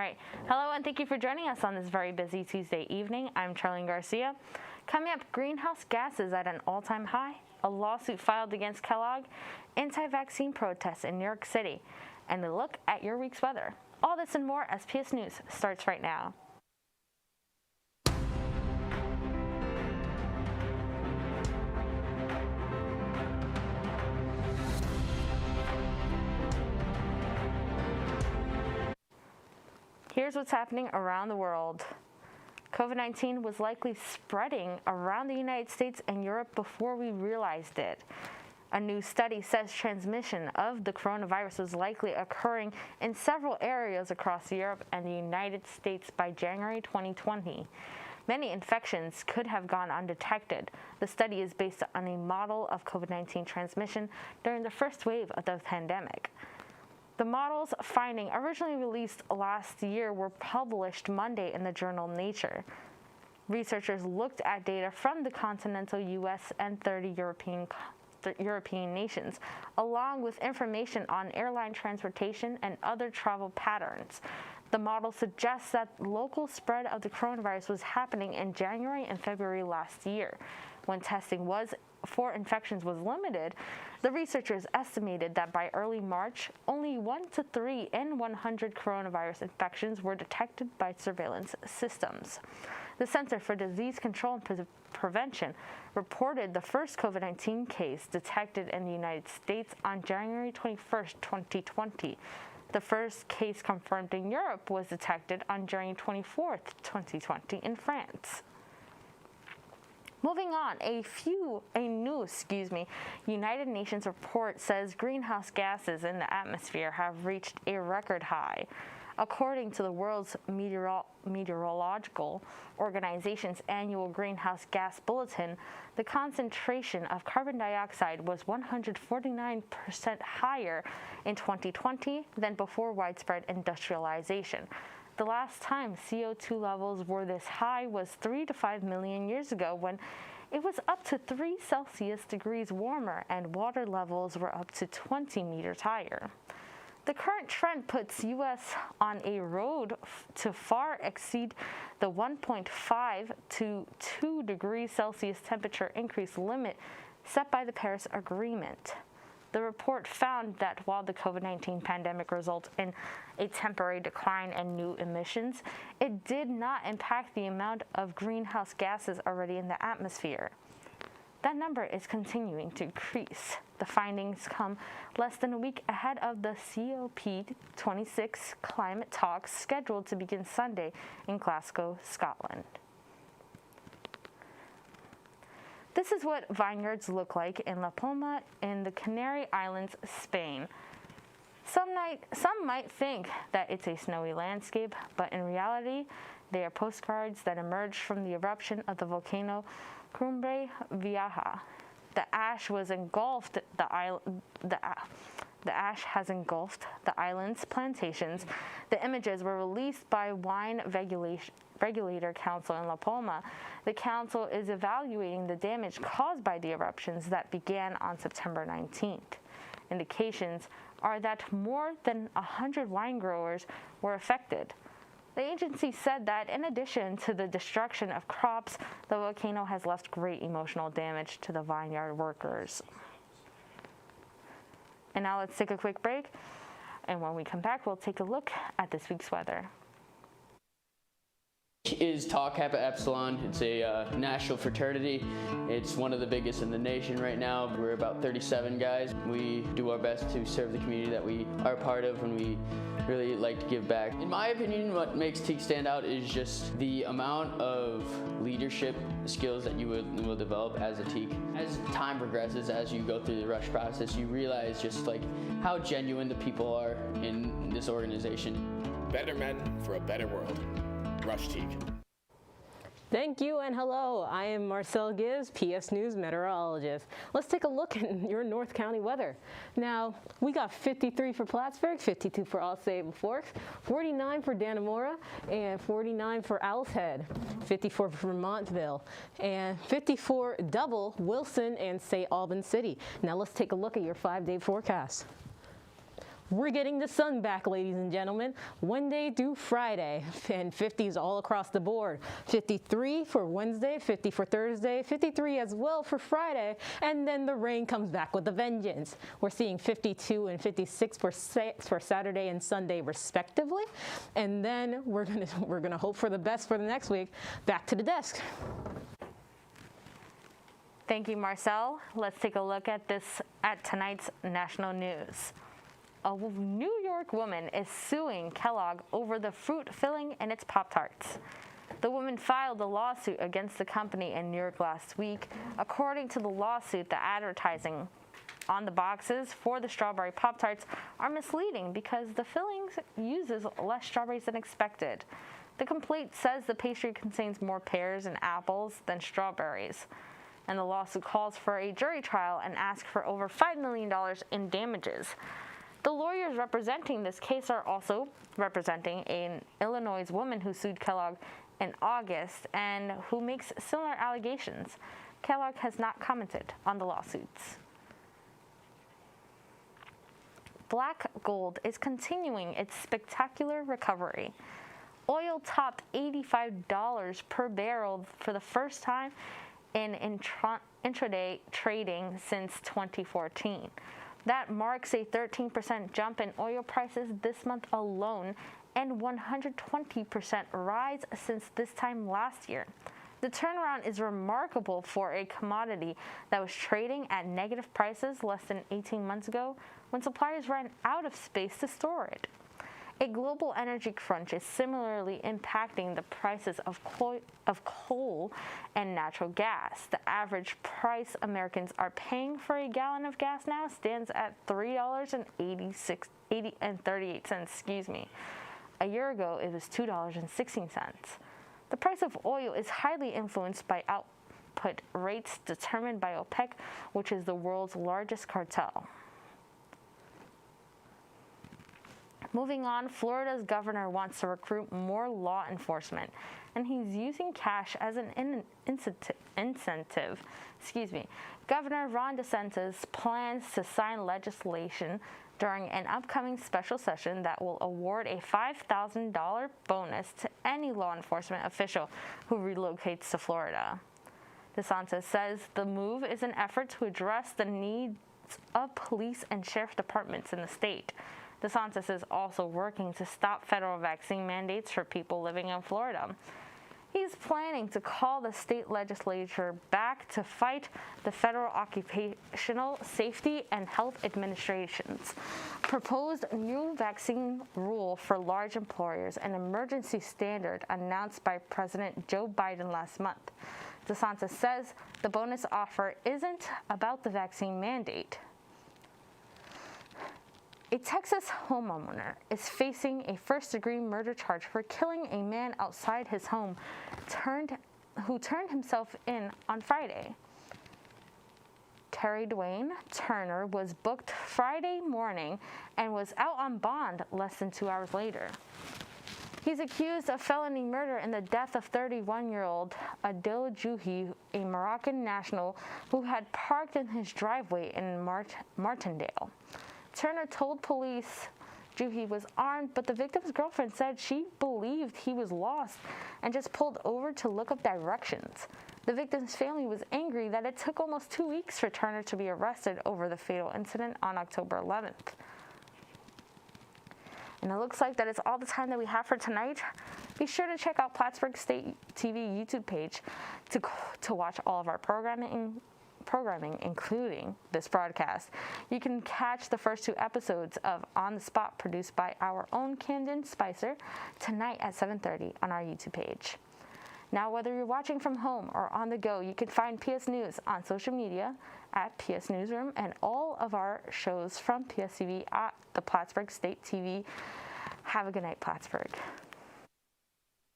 right. Hello, and thank you for joining us on this very busy Tuesday evening. I'm Charlyn Garcia. Coming up, greenhouse gases at an all-time high, a lawsuit filed against Kellogg, anti-vaccine protests in New York City, and a look at your week's weather. All this and more as PS News starts right now. Here's what's happening around the world. COVID-19 was likely spreading around the United States and Europe before we realized it. A new study says transmission of the coronavirus was likely occurring in several areas across Europe and the United States by January 2020. Many infections could have gone undetected. The study is based on a model of COVID-19 transmission during the first wave of the pandemic. The model's findings, originally released last year, were published Monday in the journal Nature. Researchers looked at data from the continental U.S. and 30 European nations, along with information on airline transportation and other travel patterns. The model suggests that local spread of the coronavirus was happening in January and February last year, when testing for infections was limited. The researchers estimated that by early March, only 1 to 3 in 100 coronavirus infections were detected by surveillance systems. The Center for Disease Control and Prevention reported the first COVID-19 case detected in the United States on January 21, 2020. The first case confirmed in Europe was detected on January 24, 2020 in France. Moving on, a new United Nations report says greenhouse gases in the atmosphere have reached a record high. According to the world's meteorological organization's annual greenhouse gas bulletin, the concentration of carbon dioxide was 149% higher in 2020 than before widespread industrialization. The last time CO2 levels were this high was 3 to 5 million years ago, when it was up to 3 Celsius degrees warmer and water levels were up to 20 meters higher. The current trend puts U.S. on a road to far exceed the 1.5 to 2 degrees Celsius temperature increase limit set by the Paris Agreement. The report found that while the COVID-19 pandemic resulted in a temporary decline in new emissions, it did not impact the amount of greenhouse gases already in the atmosphere. That number is continuing to increase. The findings come less than a week ahead of the COP26 climate talks scheduled to begin Sunday in Glasgow, Scotland. This is what vineyards look like in La Palma in the Canary Islands, Spain. Some might think that it's a snowy landscape, but in reality, they are postcards that emerged from the eruption of the volcano Cumbre Vieja. The ash has engulfed the island's plantations. The images were released by Wine Regulator Council in La Palma. The council is evaluating the damage caused by the eruptions that began on September 19th. Indications are that more than 100 wine growers were affected. The agency said that in addition to the destruction of crops, the volcano has left great emotional damage to the vineyard workers. And now let's take a quick break, and when we come back, we'll take a look at this week's weather. Is Tau Kappa Epsilon. It's a national fraternity. It's one of the biggest in the nation right now. We're about 37 guys. We do our best to serve the community that we are part of, and we really like to give back. In my opinion, what makes Teak stand out is just the amount of leadership skills that you will develop as a Teak. As time progresses, as you go through the rush process, you realize just like how genuine the people are in this organization. Better men for a better world. Rush Teak. Thank you and hello. I am Marcel Gibbs, PS News Meteorologist. Let's take a look at your North County weather. Now, we got 53 for Plattsburgh, 52 for All Sable Forks, 49 for Dannemora, and 49 for Owl's Head, 54 for Montville, and 54 double Wilson and St. Albans City. Now let's take a look at your 5-day forecast. we're getting the sun back, ladies and gentlemen, Wednesday through Friday, and 50s all across the board. 53 for Wednesday, 50 for Thursday, 53 as well for Friday, and then the rain comes back with a vengeance. We're seeing 52 and 56 for Saturday and Sunday respectively, and then we're gonna hope for the best for the next week. Back to the desk. Thank you, Marcel. Let's take a look at tonight's national news. A New York woman is suing Kellogg over the fruit filling in its Pop-Tarts. The woman filed a lawsuit against the company in New York last week. According to the lawsuit, the advertising on the boxes for the strawberry Pop-Tarts are misleading because the fillings uses less strawberries than expected. The complaint says the pastry contains more pears and apples than strawberries. And the lawsuit calls for a jury trial and asks for over $5 million in damages. The lawyers representing this case are also representing an Illinois woman who sued Kellogg in August and who makes similar allegations. Kellogg has not commented on the lawsuits. Black gold is continuing its spectacular recovery. Oil topped $85 per barrel for the first time in intraday trading since 2014. That marks a 13% jump in oil prices this month alone and 120% rise since this time last year. The turnaround is remarkable for a commodity that was trading at negative prices less than 18 months ago when suppliers ran out of space to store it. A global energy crunch is similarly impacting the prices of coal and natural gas. The average price Americans are paying for a gallon of gas now stands at $3.38. A year ago, it was $2.16. The price of oil is highly influenced by output rates determined by OPEC, which is the world's largest cartel. Moving on, Florida's governor wants to recruit more law enforcement, and he's using cash as an incentive. Governor Ron DeSantis plans to sign legislation during an upcoming special session that will award a $5,000 bonus to any law enforcement official who relocates to Florida. DeSantis says the move is an effort to address the needs of police and sheriff departments in the state. DeSantis is also working to stop federal vaccine mandates for people living in Florida. He's planning to call the state legislature back to fight the Federal Occupational Safety and Health Administration's proposed new vaccine rule for large employers, an emergency standard announced by President Joe Biden last month. DeSantis says the bonus offer isn't about the vaccine mandate. A Texas homeowner is facing a first-degree murder charge for killing a man outside his home who turned himself in on Friday. Terry Dwayne Turner was booked Friday morning and was out on bond less than 2 hours later. He's accused of felony murder in the death of 31-year-old Adil Juhi, a Moroccan national who had parked in his driveway in Martindale. Turner told police Juhi was armed, but the victim's girlfriend said she believed he was lost and just pulled over to look up directions. The victim's family was angry that it took almost 2 weeks for Turner to be arrested over the fatal incident on October 11th. And it looks like that is all the time that we have for tonight. Be sure to check out Plattsburgh State TV YouTube page to watch all of our programming, including this broadcast. You can catch the first 2 episodes of On the Spot, produced by our own Camden Spicer, tonight at 7:30 on our YouTube page. Now, whether you're watching from home or on the go, you can find PS News on social media at PS Newsroom and all of our shows from PSTV at the Plattsburgh State TV. Have a good night, Plattsburgh.